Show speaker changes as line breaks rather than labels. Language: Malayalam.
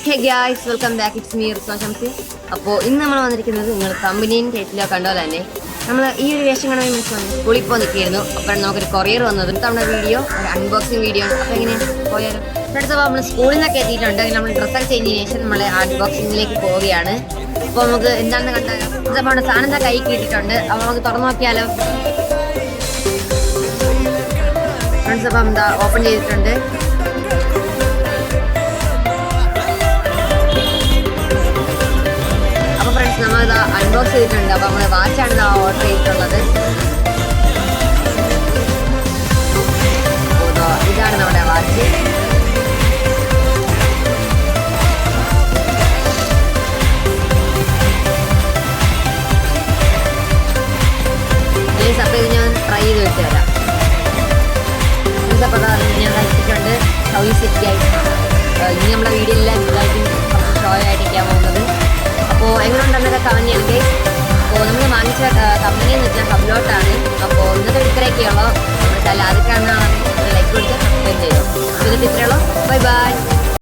Hey guys, welcome back. It's me Rizwan Shamsi. അപ്പോൾ ഇന്ന് നമ്മൾ വന്നിരിക്കുന്നത് നിങ്ങൾ കമ്പനിയും ടൈറ്റിലോ കണ്ടോ തന്നെ നമ്മൾ ഈ ഒരു വേഷം കാണാൻ സ്കൂളിൽ പോയി നിൽക്കുകയായിരുന്നു. അപ്പോൾ നമുക്കൊരു കൊറിയർ വന്നത് നമ്മുടെ വീഡിയോ ഒരു അൺബോക്സിങ് വീഡിയോ ആണ്. അപ്പോൾ എങ്ങനെ പോയാലും അടുത്തപ്പോൾ നമ്മൾ സ്കൂളിൽ നിന്നൊക്കെ എത്തിയിട്ടുണ്ട്. നമ്മൾ ഡ്രസ്സൊക്കെ ചേഞ്ചിന് ശേഷം നമ്മൾ അൺബോക്സിങ്ങിലേക്ക് പോവുകയാണ്. അപ്പോൾ നമുക്ക് എന്താണെന്ന് കണ്ടാലോ. നമ്മുടെ സാധനം കൈ കിട്ടിയിട്ടുണ്ട്. അപ്പോൾ നമുക്ക് തുറന്നു നോക്കിയാലോ. ഫ്രണ്ട്സ്, അപ്പം എന്താ ഓപ്പൺ ചെയ്തിട്ടുണ്ട്. നമ്മളിത് അൺബോക്സ് ചെയ്തിട്ടുണ്ട്. അപ്പോൾ നമ്മൾ വാച്ചാണ് ഓർഡർ ചെയ്തിട്ടുള്ളത്. ഇതാണ് നമ്മുടെ വാച്ച്. അപ്പോൾ ഇത് ഞാൻ ട്രൈ ചെയ്ത് വെച്ച് തരാം. അപ്പോൾ ഞാൻ കഴിച്ചിട്ടുണ്ട്. ഷോയി സെറ്റിയായി ഇനി നമ്മുടെ വീഡിയോ എല്ലാം ഷോ ആയിട്ടിരിക്കാൻ പോകുന്നത്. അപ്പോൾ എങ്ങനെയുണ്ടെന്നൊക്കെ കമന്റ് ചെയ്യണമെങ്കിൽ. അപ്പോൾ നമ്മൾ വാങ്ങിച്ച കമ്പനി എന്ന് വെച്ചാൽ ഹബ്ലോട്ടാണ്. അപ്പോൾ ഇന്നത്തെ ഇത്രയൊക്കെയുള്ളൂ. നമ്മുടെ ചാനൽ ആദ്യമായിട്ടാണ്